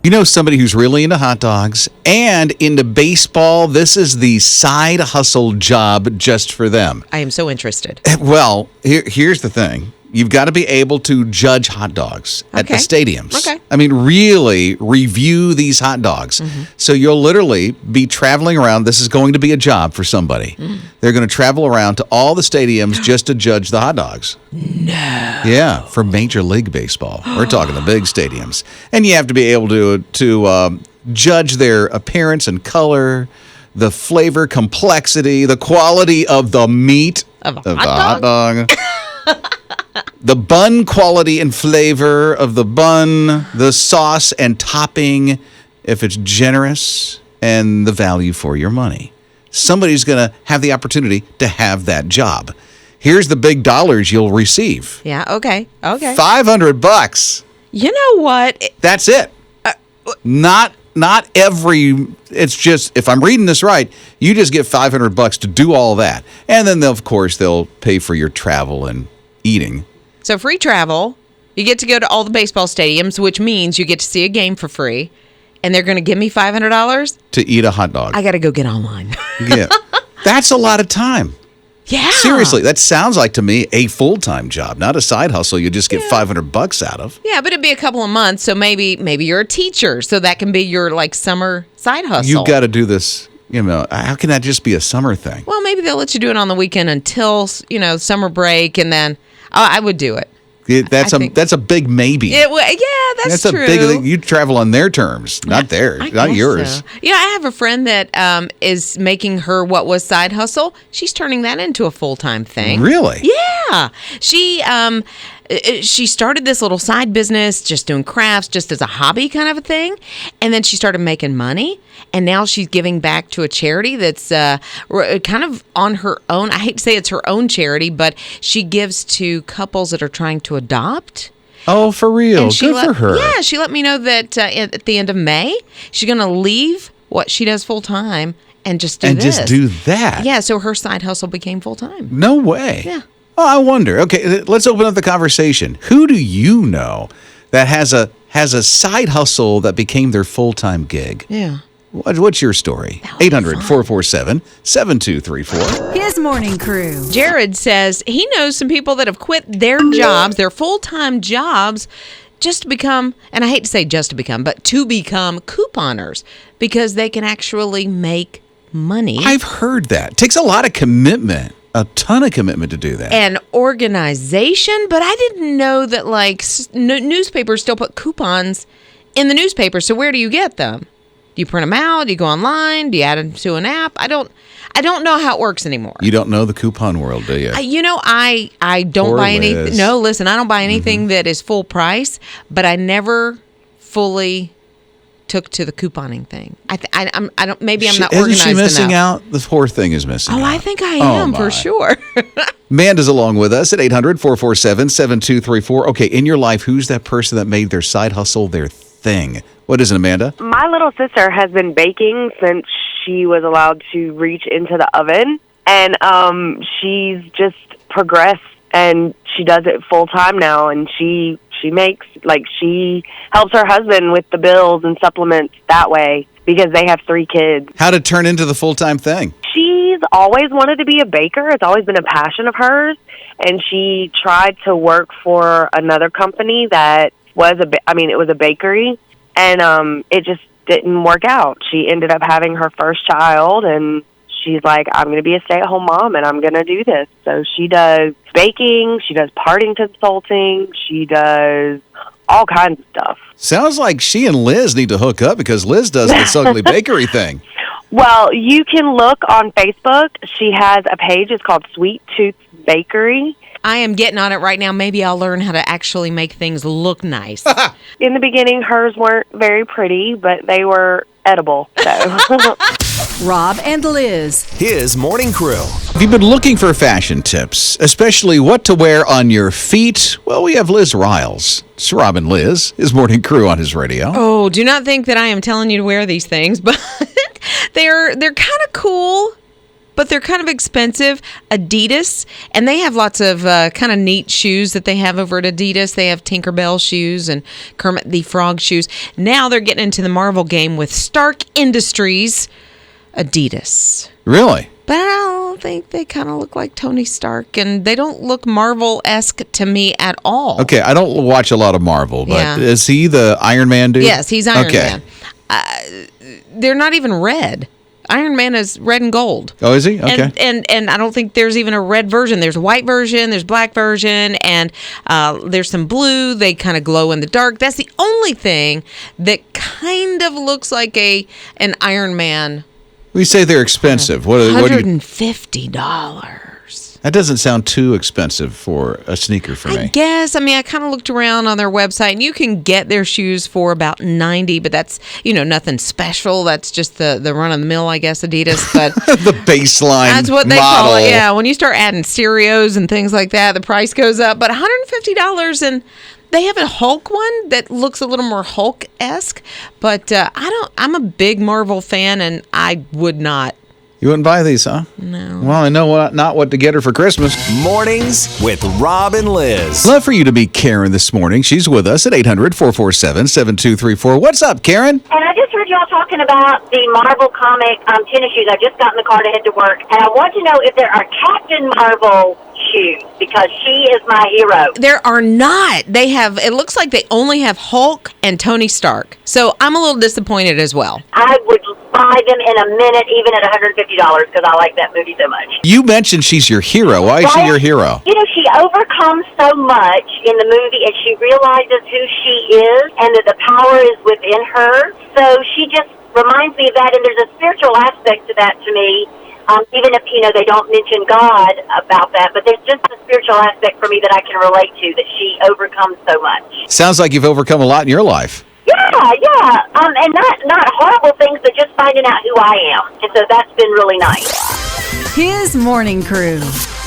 You know somebody who's really into hot dogs and into baseball? This is the side hustle job just for them. I am so interested. Well, here's the thing. You've got to be able to judge hot dogs at the stadiums. Okay. I mean, really review these hot dogs. Mm-hmm. So you'll literally be traveling around. This is going to be a job for somebody. They're going to travel around to all the stadiums just to judge the hot dogs. No. Yeah, for Major League Baseball. We're talking the big stadiums. And you have to be able to judge their appearance and color, the flavor, complexity, the quality of the meat of the hot dog. The bun quality and flavor of the bun, the sauce and topping, if it's generous, and the value for your money. Somebody's going to have the opportunity to have that job. Here's the big dollars you'll receive. Yeah, okay. $500. You know what? That's it. Not every, it's just, if I'm reading this right, you just get $500 to do all that. And then, of course, they'll pay for your travel and eating. So free travel, you get to go to all the baseball stadiums, which means you get to see a game for free, and they're going to give me $500? To eat a hot dog. I got to go get online. Yeah. That's a lot of time. Yeah. Seriously, that sounds like to me a full-time job, not a side hustle you just get $500 out of. Yeah, but it'd be a couple of months, so maybe you're a teacher, so that can be your summer side hustle. You've got to do this. How can that just be a summer thing? Well, maybe they'll let you do it on the weekend until, summer break, and then I would do it. That's a big maybe. That's true. A big thing. You travel on their terms, not theirs, not yours. So. I have a friend that is making her what was side hustle. She's turning that into a full-time thing. Really? Yeah. She started this little side business, just doing crafts, just as a hobby kind of a thing. And then she started making money. And now she's giving back to a charity that's kind of on her own. I hate to say it's her own charity, but she gives to couples that are trying to adopt. Oh, for real? Good for her. Yeah, she let me know that at the end of May, she's going to leave what she does full-time and just do this. Just do that? Yeah, so her side hustle became full-time. No way. Yeah. Oh, I wonder. Okay, let's open up the conversation. Who do you know that has a side hustle that became their full-time gig? Yeah. What's your story? 800-447-7234. His Morning Crew. Jared says he knows some people that have quit their jobs, their full-time jobs, just to become, and I hate to say just to become, but to become couponers because they can actually make money. I've heard that. It takes a lot of commitment. A ton of commitment to do that. And organization, but I didn't know that newspapers still put coupons in the newspaper. So where do you get them? Do you print them out? Do you go online? Do you add them to an app? I don't know how it works anymore. You don't know the coupon world, do you? I don't buy anything. No, listen, I don't buy anything that is full price, but I never fully took to the couponing thing. Maybe I'm not organized enough. Isn't she missing out? The poor thing is missing out. I think I am for sure. Amanda's along with us at 800-447-7234. Okay, in your life, who's that person that made their side hustle their thing? What is it, Amanda? My little sister has been baking since she was allowed to reach into the oven, and she's just progressed, and she does it full time now, and she makes, she helps her husband with the bills and supplements that way because they have 3 kids. How did it turn into the full-time thing? She's always wanted to be a baker. It's always been a passion of hers, and she tried to work for another company that was it was a bakery, and it just didn't work out. She ended up having her first child, and she's like, I'm going to be a stay-at-home mom, and I'm going to do this. So she does baking, she does parting consulting, she does all kinds of stuff. Sounds like she and Liz need to hook up because Liz does this ugly bakery thing. Well, you can look on Facebook. She has a page. It's called Sweet Tooth Bakery. I am getting on it right now. Maybe I'll learn how to actually make things look nice. In the beginning, hers weren't very pretty, but they were edible. So. Rob and Liz. His Morning Crew. If you've been looking for fashion tips, especially what to wear on your feet, well, we have Liz Riles. It's Rob and Liz, His Morning Crew on His radio. Oh, do not think that I am telling you to wear these things, but they're kind of cool. but they're kind of expensive. Adidas, and they have lots of kind of neat shoes that they have over at Adidas. They have Tinkerbell shoes and Kermit the Frog shoes. Now they're getting into the Marvel game with Stark Industries Adidas. Really? But I don't think they kind of look like Tony Stark, and they don't look Marvel-esque to me at all. Okay, I don't watch a lot of Marvel, but Yeah. is he the Iron Man dude? Yes, he's Iron Okay. Man. They're not even red. Iron Man is red and gold. Oh, is he? Okay. And I don't think there's even a red version. There's a white version, there's black version, and there's some blue. They kind of glow in the dark. That's the only thing that kind of looks like an Iron Man. We say they're expensive. What do you? $150. That doesn't sound too expensive for a sneaker for I me. guess. I mean, I kind of looked around on their website, and you can get their shoes for about $90, but that's, nothing special. That's just the run-of-the-mill, I guess, Adidas. But The baseline that's what they model. call it. Yeah, when you start adding stereos and things like that, the price goes up. But $150, and they have a Hulk one that looks a little more Hulk-esque. But I'm a big Marvel fan, and I would not. You wouldn't buy these, huh? No. Well, I know not what to get her for Christmas. Mornings with Rob and Liz. Love for you to meet Karen this morning. She's with us at 800-447-7234. What's up, Karen? And I just heard y'all talking about the Marvel comic tennis shoes. I just got in the car to head to work, and I want to know if there are Captain Marvel shoes, because she is my hero. There are not. They have, it looks like they only have Hulk and Tony Stark. So I'm a little disappointed as well. I would buy them in a minute, even at $150, because I like that movie so much. You mentioned she's your hero. Why is she Right? your hero? She overcomes so much in the movie, and she realizes who she is and that the power is within her. So she just reminds me of that, and there's a spiritual aspect to that to me. Even if, they don't mention God about that, but there's just a spiritual aspect for me that I can relate to, that she overcomes so much. Sounds like you've overcome a lot in your life. Yeah. And not horrible things, but just finding out who I am. And so that's been really nice. His morning crew.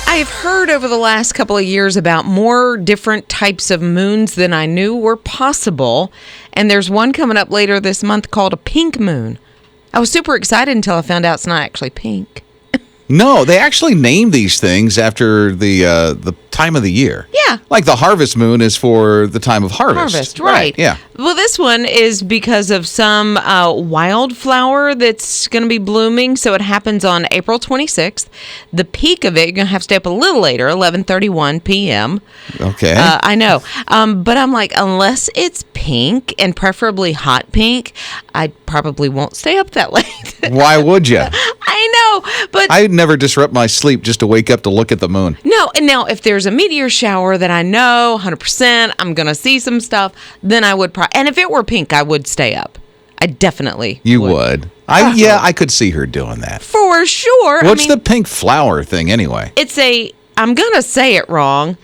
I've heard over the last couple of years about more different types of moons than I knew were possible. And there's one coming up later this month called a pink moon. I was super excited until I found out it's not actually pink. No, they actually name these things after the time of the year. Yeah. Like the harvest moon is for the time of harvest. Right. Yeah. Well, this one is because of some wildflower that's going to be blooming. So it happens on April 26th. The peak of it, you're going to have to stay up a little later, 11:31 p.m. Okay. I know. But I'm like, unless it's pink and preferably hot pink, I probably won't stay up that late. Why would you? I know. But I'd never disrupt my sleep just to wake up to look at the moon. no, and now if there's a meteor shower that I know 100% I'm going to see some stuff, then I would and if it were pink, I would stay up. I definitely You would. I could see her doing that. For sure. What's the pink flower thing anyway? It's I'm going to say it wrong.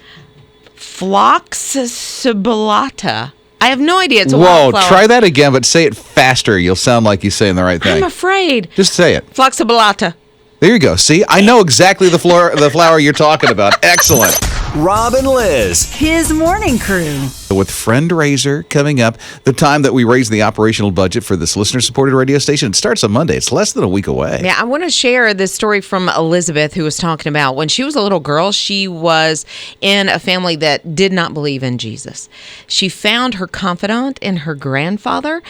Phloxybolata. I have no idea. It's a Whoa, wildflower. try that again, but say it faster. You'll sound like you're saying the right thing. I'm afraid. Just say it. Phloxybolata. There you go. See, I know exactly the flower you're talking about. Excellent. Rob and Liz. His morning crew. With Friendraiser coming up, the time that we raise the operational budget for this listener-supported radio station, it starts on Monday. It's less than a week away. Yeah, I want to share this story from Elizabeth, who was talking about when she was a little girl, she was in a family that did not believe in Jesus. She found her confidant in her grandfather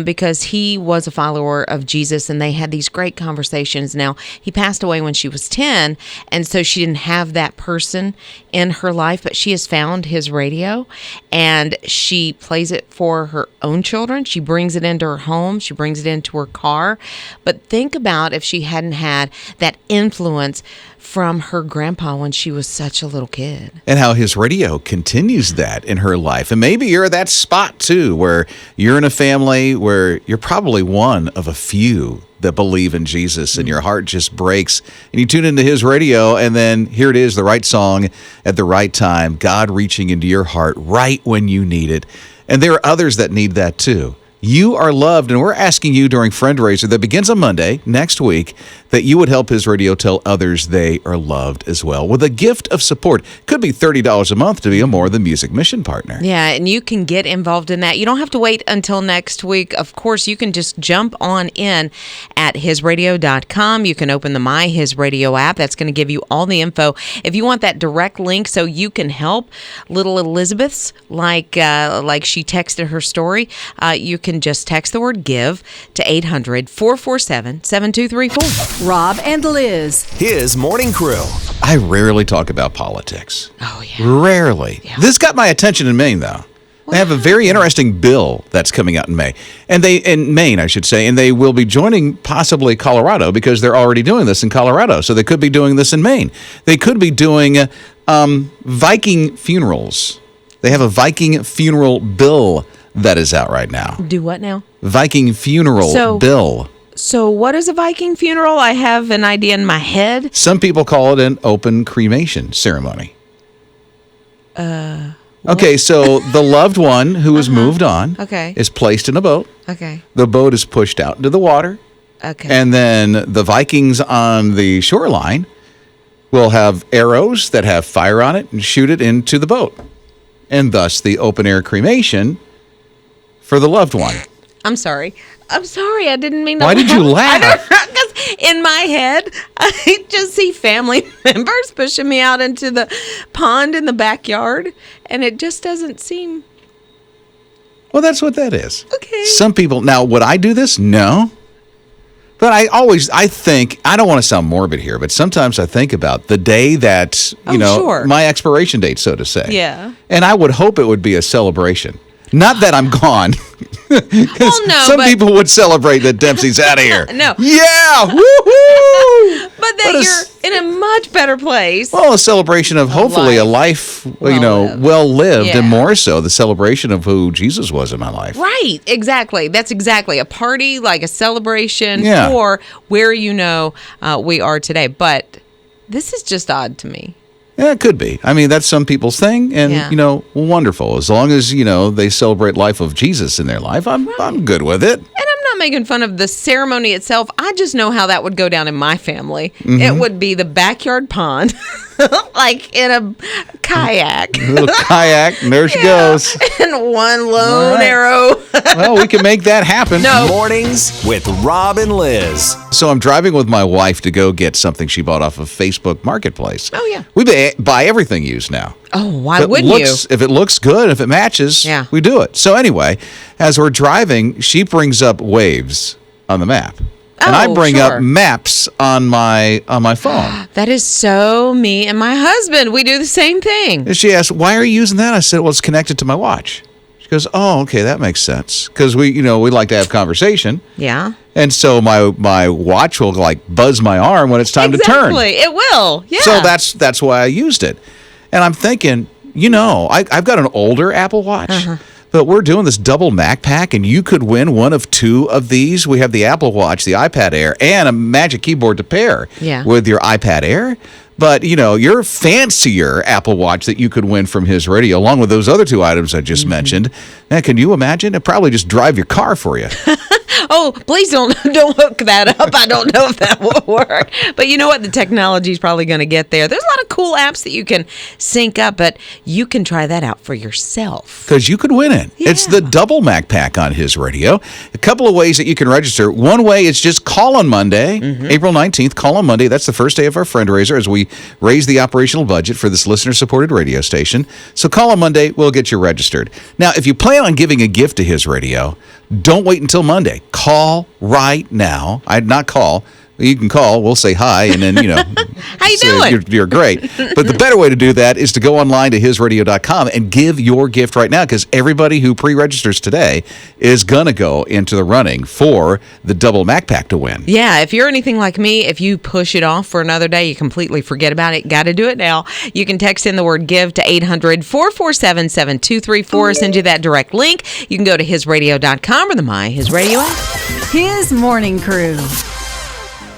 because he was a follower of Jesus, and they had these great conversations. Now, he passed away when she was 10, and so she didn't have that person in her life, but she has found his radio, and she plays it for her own children. She brings it into her home. She brings it into her car. But think about if she hadn't had that influence from her grandpa when she was such a little kid. And how his radio continues that in her life. And maybe you're at that spot too, where you're in a family where you're probably one of a few that believe in Jesus, and your heart just breaks, and you tune into his radio, and then here it is, the right song at the right time, God reaching into your heart right when you need it. And there are others that need that too. You are loved, and we're asking you during Friendraiser that begins on Monday next week that you would help His Radio tell others they are loved as well with a gift of support. Could be $30 a month to be a More Than Music mission partner. Yeah, and you can get involved in that. You don't have to wait until next week. Of course, you can just jump on in at hisradio.com. You can open the My His Radio app. That's going to give you all the info. If you want that direct link so you can help little Elizabeth's, like she texted her story, you can just text the word GIVE to 800-447-7234. Rob and Liz. His morning crew. I rarely talk about politics. Oh, yeah. Rarely. Yeah. This got my attention in Maine, though. They have a very interesting bill that's coming out in May. In Maine, I should say, and they will be joining possibly Colorado because they're already doing this in Colorado. So they could be doing this in Maine. They could be doing Viking funerals. They have a Viking funeral bill that is out right now. Do what now? Viking funeral bill. So what is a Viking funeral? I have an idea in my head. Some people call it an open cremation ceremony. Okay, so the loved one who has moved on is placed in a boat. Okay. The boat is pushed out into the water. Okay. And then the Vikings on the shoreline will have arrows that have fire on it and shoot it into the boat. And thus the open air cremation for the loved one. I'm sorry. I didn't mean to Why did you laugh? I don't know, 'cause in my head, I just see family members pushing me out into the pond in the backyard, and it just doesn't seem... Well, that's what that is. Okay. Some people... Now, would I do this? No. But I think... I don't want to sound morbid here, but sometimes I think about the day that, sure. my expiration date, so to say. Yeah. And I would hope it would be a celebration. Not that I'm gone. Well, no, some people would celebrate that Dempsey's out of here. No. Yeah. Woohoo! But that you're in a much better place. Well, a celebration of hopefully a life, well lived, Yeah. and more so the celebration of who Jesus was in my life. Right, exactly. That's exactly a party, like a celebration for where we are today. But this is just odd to me. Yeah, it could be. I mean, that's some people's thing, and wonderful. As long as they celebrate life of Jesus in their life, I'm good with it. And I'm not making fun of the ceremony itself. I just know how that would go down in my family. Mm-hmm. It would be the backyard pond, like in a kayak. A little kayak, and there she goes. And one lone arrow. Well, we can make that happen. Mornings with Rob and Liz. So I'm driving with my wife to go get something she bought off of Facebook Marketplace. Oh, yeah. We buy everything used now. Oh, why wouldn't you? If it looks good, if it matches, we do it. So anyway, as we're driving, she brings up waves on the map. And I bring up maps on my phone. That is so me and my husband. We do the same thing. And she asked, "Why are you using that?" I said, "Well, it's connected to my watch." She goes, "Oh, okay, that makes sense." Because we like to have conversation. Yeah. And so my watch will buzz my arm when it's time to turn. Exactly. It will. Yeah. So that's why I used it. And I'm thinking, I've got an older Apple Watch. But we're doing this double Mac pack, and you could win one of two of these. We have the Apple Watch, the iPad Air, and a Magic Keyboard to pair with your iPad Air. But, your fancier Apple Watch that you could win from His Radio, along with those other two items I just mentioned. Now, can you imagine? It'd probably just drive your car for you. Oh, please don't hook that up. I don't know if that will work. But you know what? The technology is probably going to get there. There's a lot of cool apps that you can sync up, but you can try that out for yourself. Because you could win it. Yeah. It's the double Mac pack on His Radio. A couple of ways that you can register. One way is just call on Monday, April 19th. Call on Monday. That's the first day of our fundraiser as we raise the operational budget for this listener-supported radio station. So call on Monday. We'll get you registered. Now, if you plan on giving a gift to His Radio, don't wait until Monday. Call right now. I'd not call. You can call. We'll say hi, and then, how you doing? You're great. But the better way to do that is to go online to hisradio.com and give your gift right now, because everybody who pre-registers today is going to go into the running for the double Mac pack to win. Yeah, if you're anything like me, if you push it off for another day, you completely forget about it. Got to do it now. You can text in the word GIVE to 800-447-7234. Send you that direct link. You can go to hisradio.com or the My His Radio app. His morning crew.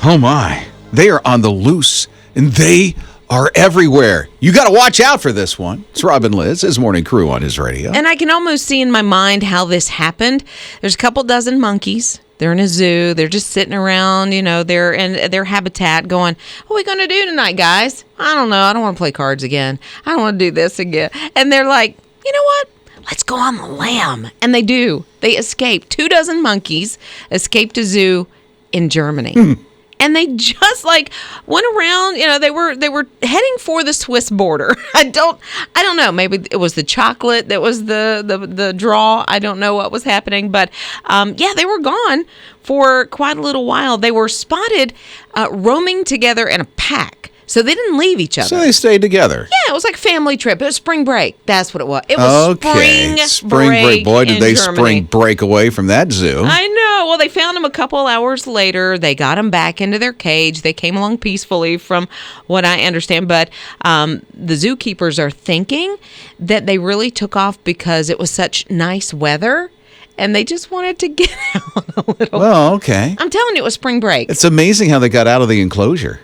Oh my, they are on the loose, and they are everywhere. You got to watch out for this one. It's Robin Liz, his morning crew on his radio. And I can almost see in my mind how this happened. There's a couple dozen monkeys. They're in a zoo. They're just sitting around, they're in their habitat going, what are we going to do tonight, guys? I don't know. I don't want to play cards again. I don't want to do this again. And they're like, you know what? Let's go on the lam. And they do. They escape. 24 monkeys escaped a zoo in Germany. And they just went around, they were heading for the Swiss border. I don't know. Maybe it was the chocolate that was the draw. I don't know what was happening, but they were gone for quite a little while. They were spotted roaming together in a pack. So they didn't leave each other. So they stayed together. Yeah, it was like a family trip. It was spring break. That's what it was. It was spring break. Boy, did they Germany. spring break away from that zoo. I know. Well, they found him a couple hours later. They got him back into their cage. They came along peacefully from what I understand. But the zookeepers are thinking that they really took off because it was such nice weather. And they just wanted to get out a little. Well, okay. I'm telling you, it was spring break. It's amazing how they got out of the enclosure.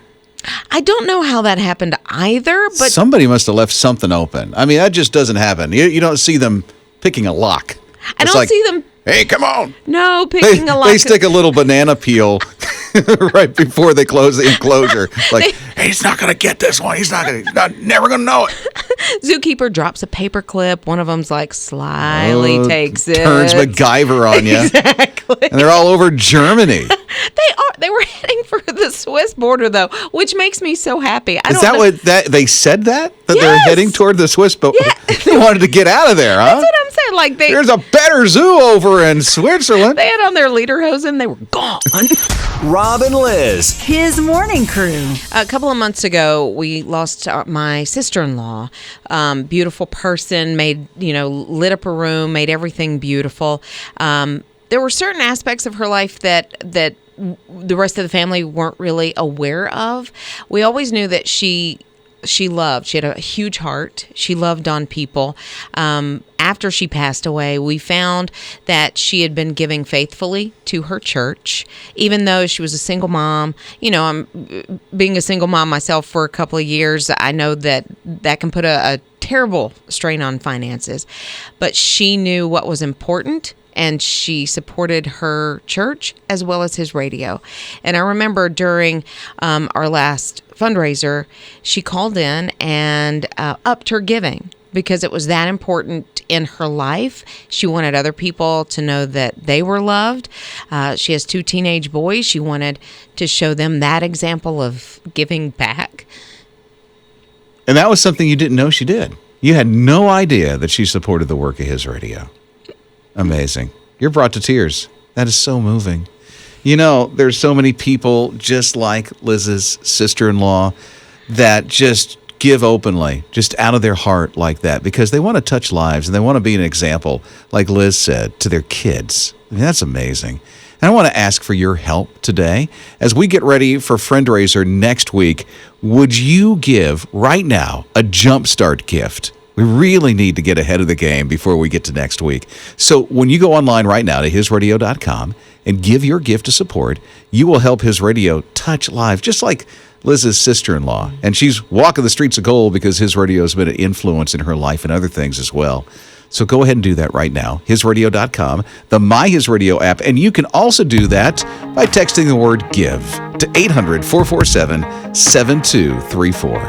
I don't know how that happened either, but somebody must have left something open. I mean, that just doesn't happen. You don't see them picking a lock. I don't see them. Hey, come on. No, picking a lock. They stick a little banana peel right before they close the enclosure. Hey, he's not going to get this one. He's never going to know it. Zookeeper drops a paper clip. One of them's slyly takes it. Turns MacGyver on you. Exactly. And they're all over Germany. They were heading for the Swiss border, though, which makes me so happy. Is that what they said that Yes. they're heading toward the Swiss border? Yeah. They wanted to get out of there, huh? That's what I'm saying. There's a better zoo over in Switzerland. They had on their lederhosen. They were gone. Robin Liz. His morning crew. A couple of months ago, we lost my sister-in-law. Beautiful person, lit up a room, made everything beautiful. There were certain aspects of her life that the rest of the family weren't really aware of. We always knew that she loved. She had a huge heart. She loved on people. After she passed away, we found that she had been giving faithfully to her church, even though she was a single mom. I'm being a single mom myself for a couple of years. I know that can put a terrible strain on finances, but she knew what was important. And she supported her church as well as his radio. And I remember during our last fundraiser, she called in and upped her giving because it was that important in her life. She wanted other people to know that they were loved. She has 2 teenage boys. She wanted to show them that example of giving back. And that was something you didn't know she did. You had no idea that she supported the work of his radio. Amazing. You're brought to tears. That is so moving. There's so many people just like Liz's sister-in-law that just give openly, just out of their heart like that, because they want to touch lives and they want to be an example, like Liz said, to their kids. I mean, that's amazing. And I want to ask for your help today. As we get ready for Friendraiser next week, would you give right now a jumpstart gift? We really need to get ahead of the game before we get to next week. So when you go online right now to hisradio.com and give your gift of support, you will help His Radio touch lives, just like Liz's sister-in-law. And she's walking the streets of gold because His Radio has been an influence in her life and other things as well. So go ahead and do that right now, hisradio.com, the My His Radio app. And you can also do that by texting the word GIVE to 800-447-7234.